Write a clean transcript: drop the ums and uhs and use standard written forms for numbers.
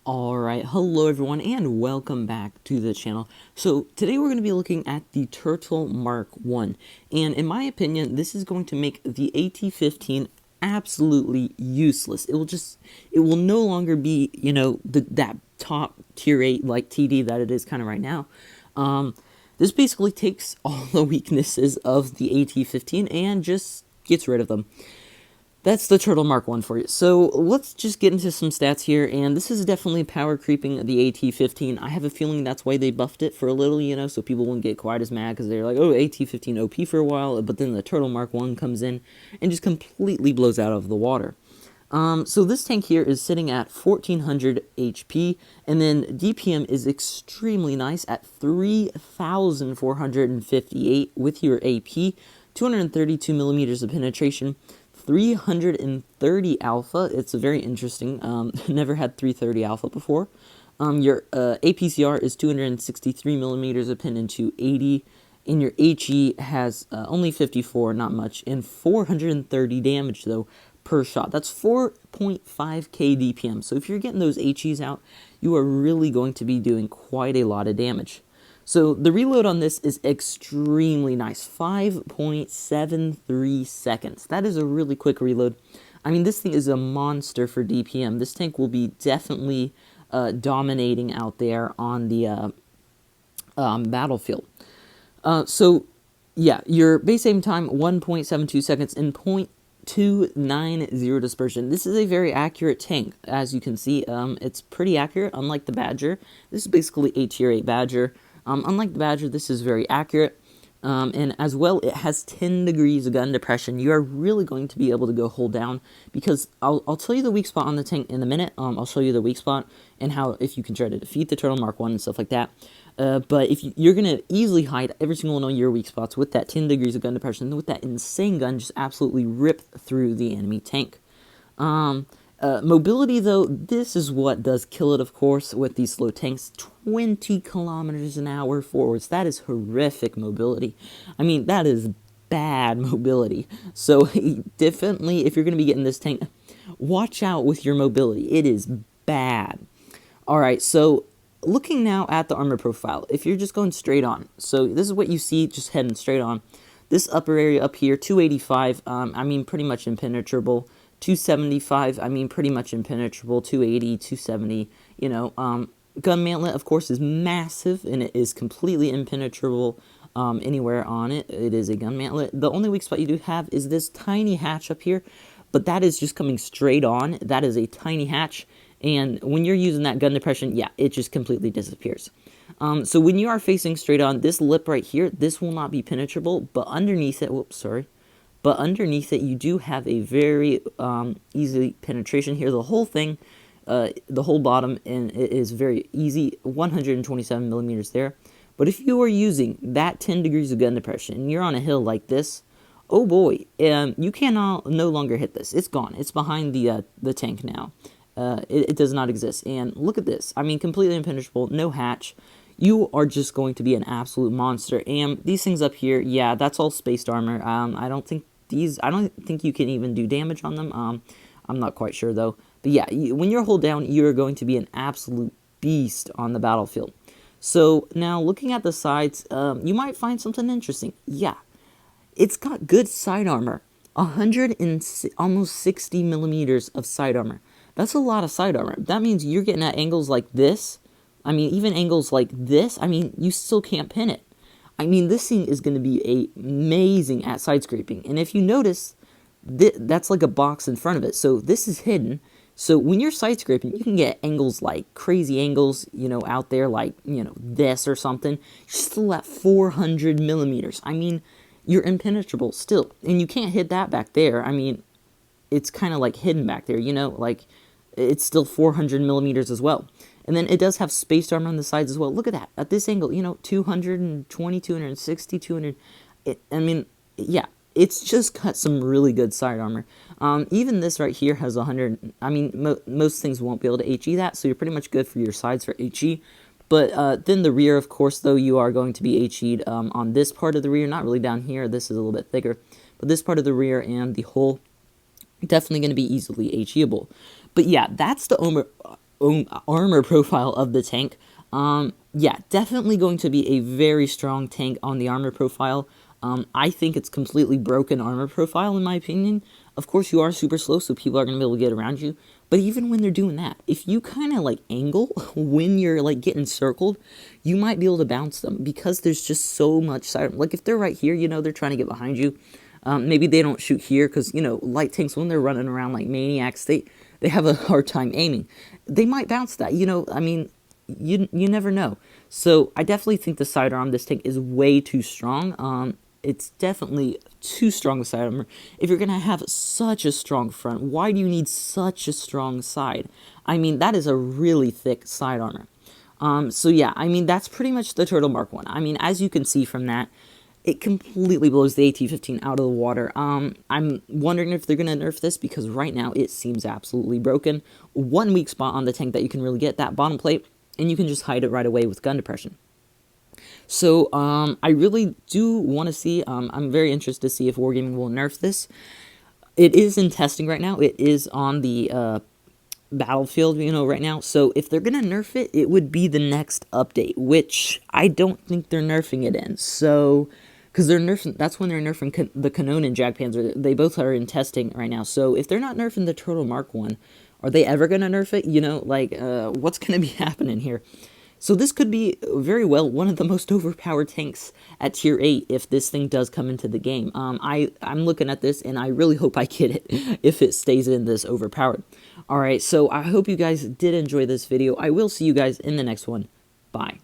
Alright, hello everyone and welcome back to the channel. So today we're going to be looking at the Turtle Mark 1, and in my opinion this is going to make the AT15 absolutely useless. It will no longer be, that top tier 8 like TD that it is kind of right now. This basically takes all the weaknesses of the AT15 and just gets rid of them. That's the Turtle Mark 1 for you. So let's just get into some stats here, and this is definitely power creeping the AT15. I have a feeling that's why they buffed it for a little, so people wouldn't get quite as mad, because they're like, oh, AT15 OP for a while, but then the Turtle Mark 1 comes in and just completely blows out of the water. So this tank here is sitting at 1400 HP, and then DPM is extremely nice at 3458 with your AP, 232 millimeters of penetration, 330 alpha. It's very interesting. Never had 330 alpha before. Your APCR is 263 millimeters of pen into 80. And your HE has only 54, not much, and 430 damage though per shot. That's 4.5k DPM. So if you're getting those HEs out, you are really going to be doing quite a lot of damage. So the reload on this is extremely nice, 5.73 seconds. That is a really quick reload. I mean, this thing is a monster for DPM. This tank will be definitely dominating out there on the battlefield. So yeah, your base aim time, 1.72 seconds and 0.290 dispersion. This is a very accurate tank, as you can see. It's pretty accurate, unlike the Badger. This is basically a tier 8 Badger. Unlike the Badger, this is very accurate, and as well, it has 10 degrees of gun depression. You are really going to be able to go hold down, because I'll tell you the weak spot on the tank in a minute. I'll show you the weak spot and how if you can try to defeat the Turtle Mark 1 and stuff like that. But if you're going to easily hide every single one of your weak spots with that 10 degrees of gun depression, and with that insane gun, just absolutely rip through the enemy tank. Mobility, though, this is what does kill it, of course, with these slow tanks. 20 kilometers an hour forwards. That is horrific mobility. I mean, that is bad mobility. So, definitely, if you're going to be getting this tank, watch out with your mobility. It is bad. Alright, so looking now at the armor profile, if you're just going straight on, so this is what you see just heading straight on. This upper area up here, 285, I mean, pretty much impenetrable. 275, I mean, pretty much impenetrable. 280, 270, gun mantlet, of course, is massive, and it is completely impenetrable anywhere on it. It is a gun mantlet. The only weak spot you do have is this tiny hatch up here, but that is just coming straight on. That is a tiny hatch, and when you're using that gun depression, yeah, it just completely disappears. So when you are facing straight on, this lip right here, this will not be penetrable, but underneath it, whoops, sorry. But underneath it, you do have a very easy penetration here. The whole thing, the whole bottom, and it is very easy, 127 millimeters there. But if you are using that 10 degrees of gun depression, and you're on a hill like this, oh boy, you cannot no longer hit this. It's gone. It's behind the tank now. It does not exist. And look at this. I mean, completely impenetrable, no hatch. You are just going to be an absolute monster. And these things up here, yeah, that's all spaced armor. I don't think you can even do damage on them. I'm not quite sure though. But yeah, when you're hold down, you're going to be an absolute beast on the battlefield. So now looking at the sides, you might find something interesting. Yeah, it's got good side armor. 100 and almost 60 millimeters of side armor. That's a lot of side armor. That means you're getting at angles like this. I mean, even angles like this, I mean, you still can't pin it. I mean, this thing is going to be amazing at side scraping. And if you notice, that's like a box in front of it. So this is hidden. So when you're side scraping, you can get angles like crazy angles, out there like, this or something. You're still at 400 millimeters. I mean, you're impenetrable still. And you can't hit that back there. I mean, it's kind of like hidden back there, like it's still 400 millimeters as well. And then it does have spaced armor on the sides as well. Look at that. At this angle, 220, 260, 200. I mean, yeah, it's just got some really good side armor. Even this right here has 100. I mean, most things won't be able to HE that, so you're pretty much good for your sides for HE. But then the rear, of course, though, you are going to be HE'd on this part of the rear. Not really down here. This is a little bit thicker. But this part of the rear and the whole, definitely going to be easily HEable. But yeah, that's the armor profile of the tank, yeah, definitely going to be a very strong tank on the armor profile. I think it's completely broken armor profile in my opinion. Of course, you are super slow, so people are going to be able to get around you. But even when they're doing that, if you kind of like angle when you're like getting circled, you might be able to bounce them because there's just so much side. Like if they're right here, you know, they're trying to get behind you. Maybe they don't shoot here because, you know, light tanks, when they're running around like maniacs, they have a hard time aiming. They might bounce that, you know, I mean, you never know. So I definitely think the sidearm on this tank is way too strong. It's definitely too strong a side armor. If you're going to have such a strong front, why do you need such a strong side? I mean, that is a really thick side armor. So yeah, I mean, that's pretty much the Turtle Mark 1. I mean, as you can see from that, it completely blows the AT15 out of the water. I'm wondering if they're going to nerf this because right now it seems absolutely broken. One weak spot on the tank that you can really get, that bottom plate, and you can just hide it right away with gun depression. So, I really do want to see, I'm very interested to see if Wargaming will nerf this. It is in testing right now. It is on the battlefield, you know, right now. So if they're going to nerf it, it would be the next update, which I don't think they're nerfing it in. So, because they're nerfing, that's when they're nerfing the Canon and Jagdpanzer. They both are in testing right now. So if they're not nerfing the Turtle Mark 1, are they ever going to nerf it? You know, like, what's going to be happening here? So this could be very well one of the most overpowered tanks at tier 8 if this thing does come into the game. I'm looking at this and I really hope I get it if it stays in this overpowered. Alright, so I hope you guys did enjoy this video. I will see you guys in the next one. Bye.